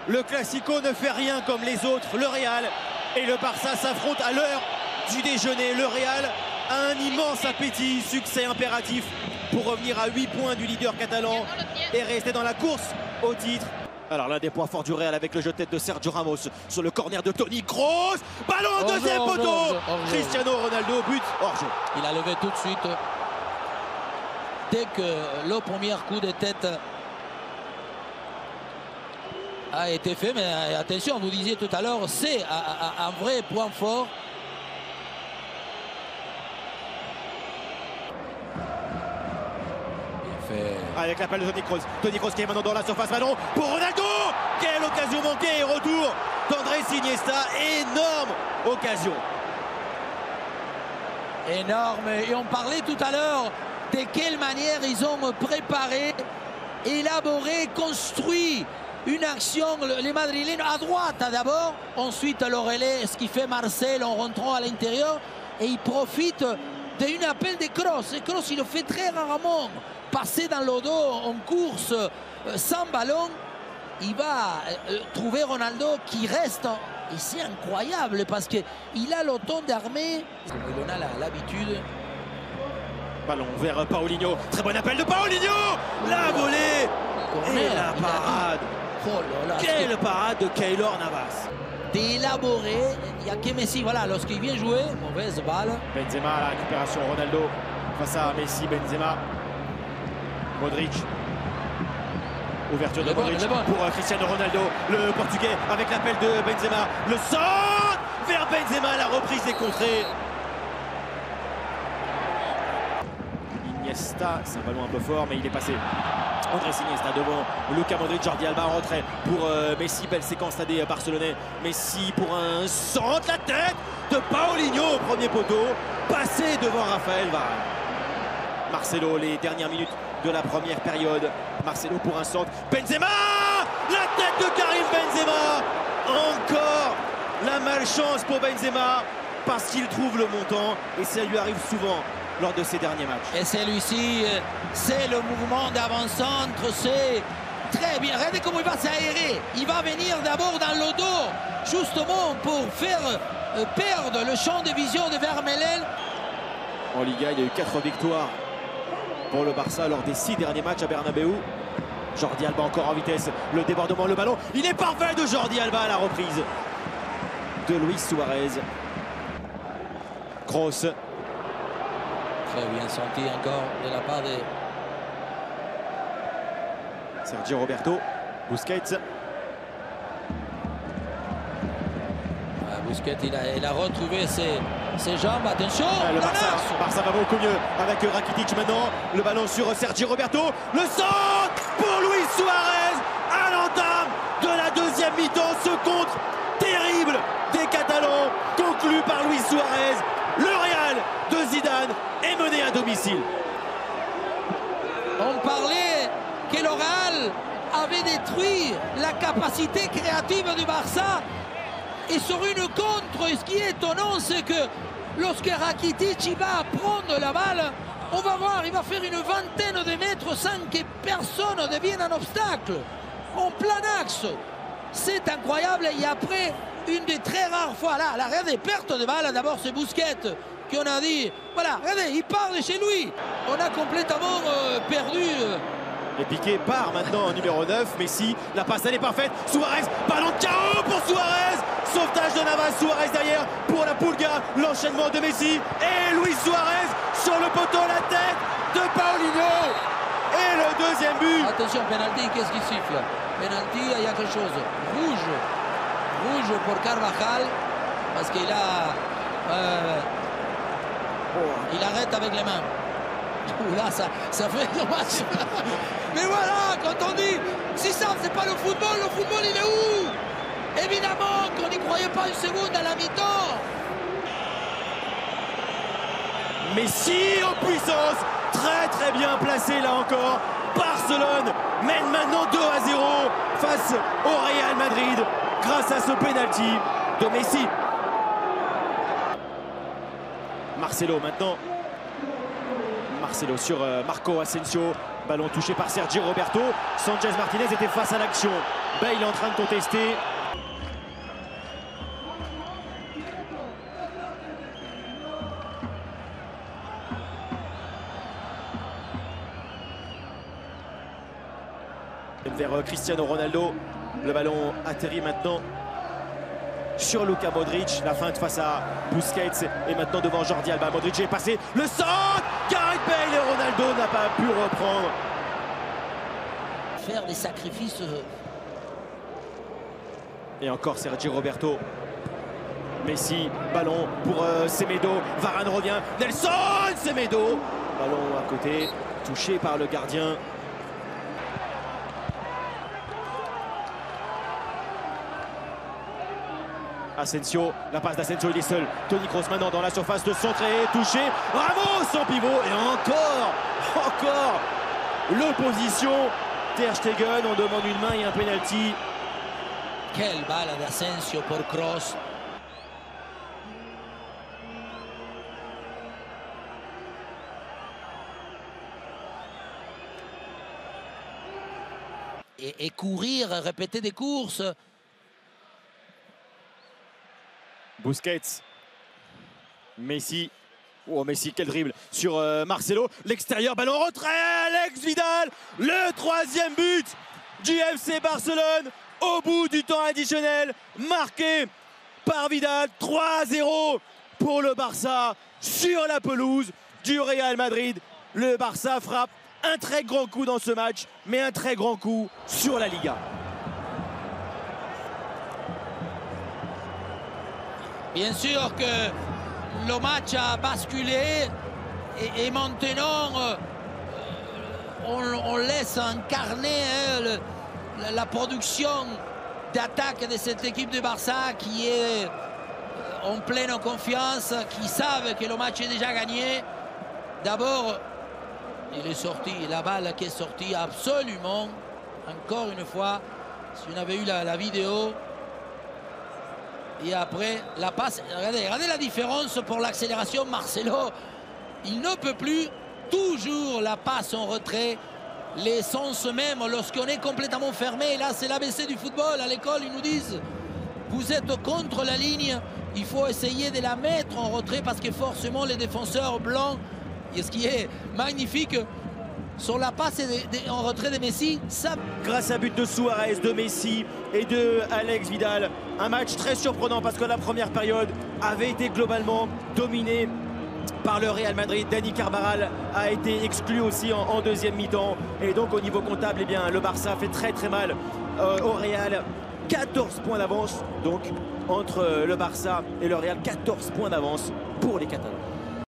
Le Classico ne fait rien comme les autres. Le Real et le Barça s'affrontent à l'heure du déjeuner. Le Real a un immense appétit. Succès impératif pour revenir à 8 points du leader catalan et rester dans la course au titre. Alors l'un des points forts du Real avec le jeu de tête de Sergio Ramos sur le corner de Toni Kroos. Ballon au deuxième poteau. Cristiano Ronaldo, but hors jeu. Il a levé tout de suite. Dès que le premier coup de tête a été fait, mais attention, vous disiez tout à l'heure, c'est un vrai point fort. Avec l'appel de Toni Kroos. Toni Kroos qui est maintenant dans la surface. Ballon pour Ronaldo. Quelle occasion manquée. Et retour d'Andrés Iniesta. Énorme occasion. Énorme. Et on parlait tout à l'heure de quelle manière ils ont préparé, élaboré, construit une action. Les Madrilènes à droite d'abord. Ensuite le relais, ce qui fait Marcel en rentrant à l'intérieur. Et il profite d'un appel de Kroos. Et Kroos, il le fait très rarement. Passer dans le dos en course sans ballon, il va trouver Ronaldo qui reste. Et c'est incroyable parce qu'il a le temps d'armer. Il en a l'habitude. Ballon vers Paulinho. Très bon appel de Paulinho. La volée et la parade. Oh là là, quelle parade de Keylor Navas. D'élaborer. Il n'y a que Messi. Voilà, lorsqu'il vient jouer, mauvaise balle. Benzema, la récupération. Ronaldo face à Messi. Benzema. Modric. Ouverture de Modric pour Cristiano Ronaldo. Le Portugais avec l'appel de Benzema. Le centre vers Benzema. La reprise des contrées. Iniesta, c'est un ballon un peu fort, mais il est passé. Andrés Iniesta devant Luka Modric. Jordi Alba en retrait pour Messi. Belle séquence à des Barcelonais. Messi pour un centre. La tête de Paulinho au premier poteau. Passé devant Raphaël Varane. Marcelo, les dernières minutes de la première période. Marcelo pour un centre. Benzema! La tête de Karim Benzema! Encore la malchance pour Benzema parce qu'il trouve le montant et ça lui arrive souvent lors de ses derniers matchs. Et celui-ci, c'est le mouvement d'avant-centre, c'est très bien. Regardez comment il va s'aérer. Il va venir d'abord dans le dos, justement pour faire perdre le champ de vision de Vermeulen. En Liga, il y a eu 4 victoires pour le Barça lors des 6 derniers matchs à Bernabeu. Jordi Alba encore en vitesse, le débordement, le ballon, il est parfait de Jordi Alba à la reprise de Luis Suarez. Kroos. Très bien senti encore de la part de Sergio Roberto. Busquets. Busquets, il a retrouvé ses jambes. Attention, le Barça va beaucoup mieux avec Rakitic maintenant. Le ballon sur Sergio Roberto. Le centre pour Luis Suarez à l'entame de la deuxième mi-temps. Ce contre terrible des Catalans conclu par Luis Suarez. Le Real de Zidane est mené à domicile. On parlait que le Real avait détruit la capacité créative du Barça. Et sur une contre, ce qui est étonnant, c'est que lorsque Rakitic va prendre la balle, on va voir, il va faire une vingtaine de mètres sans que personne ne devienne un obstacle. En plein axe. C'est incroyable. Et après, une des très rares fois, là, regardez, perte de balle, d'abord c'est Busquets, qui on a dit, voilà, regardez, il part de chez lui. On a complètement perdu. Et Piqué part maintenant en numéro 9. Messi, la passe elle est parfaite. Suarez, ballon de KO pour Suarez. Sauvetage de Navas, Suarez derrière pour la Pulga. L'enchaînement de Messi et Luis Suarez sur le poteau, la tête de Paulinho. Et le deuxième but. Attention, penalty, qu'est-ce qui siffle? Penalty, il y a quelque chose. Rouge. Rouge pour Carvajal. Parce qu'il a... il arrête avec les mains. Là, ça fait dommage. Mais voilà, quand on dit, si ça, c'est pas le football il est où? Évidemment qu'on n'y croyait pas une seconde à la mi-temps. Messi en puissance, très bien placé là encore. Barcelone mène maintenant 2-0 face au Real Madrid grâce à ce penalty de Messi. Marcelo maintenant. Marcelo sur Marco Asensio. Ballon touché par Sergio Roberto. Sanchez Martinez était face à l'action. Bale est en train de contester. Vers Cristiano Ronaldo. Le ballon atterrit maintenant sur Luka Modric. La feinte face à Busquets et maintenant devant Jordi Alba. Modric est passé. Le centre, Gareth Bale et Ronaldo n'a pas pu reprendre. Faire des sacrifices. Et encore Sergio Roberto. Messi, ballon pour Semedo. Varane revient. Nelson Semedo. Ballon à côté, touché par le gardien. Asensio, la passe d'Asensio, il est seul. Toni Kroos maintenant dans la surface de centre et touché. Ramos en pivot et encore l'opposition. Ter Stegen, on demande une main et un penalty. Quelle balle d'Asensio pour Kroos. Et courir, répéter des courses. Busquets, Messi, oh Messi quel dribble sur Marcelo, l'extérieur, ballon retrait, Alex Vidal, le 3e but du FC Barcelone au bout du temps additionnel, marqué par Vidal. 3-0 pour le Barça sur la pelouse du Real Madrid. Le Barça frappe un très grand coup dans ce match, mais un très grand coup sur la Liga. Bien sûr que le match a basculé et maintenant on laisse incarner la production d'attaque de cette équipe de Barça qui est en pleine confiance, qui savent que le match est déjà gagné. D'abord, il est sorti, la balle qui est sortie absolument, encore une fois, si on avait eu la vidéo. Et après, la passe, regardez la différence pour l'accélération. Marcelo, il ne peut plus, toujours la passe en retrait. Les sens même, lorsqu'on est complètement fermé, là c'est l'ABC du football, à l'école ils nous disent, vous êtes contre la ligne, il faut essayer de la mettre en retrait parce que forcément les défenseurs blancs, et ce qui est magnifique, sur la passe en retrait de Messi, ça... Grâce à but de Suarez, de Messi et de Alex Vidal, un match très surprenant parce que la première période avait été globalement dominée par le Real Madrid. Dani Carvajal a été exclu aussi en deuxième mi-temps et donc au niveau comptable, eh bien, le Barça fait très mal au Real. 14 points d'avance donc entre le Barça et le Real, 14 points d'avance pour les Catalans.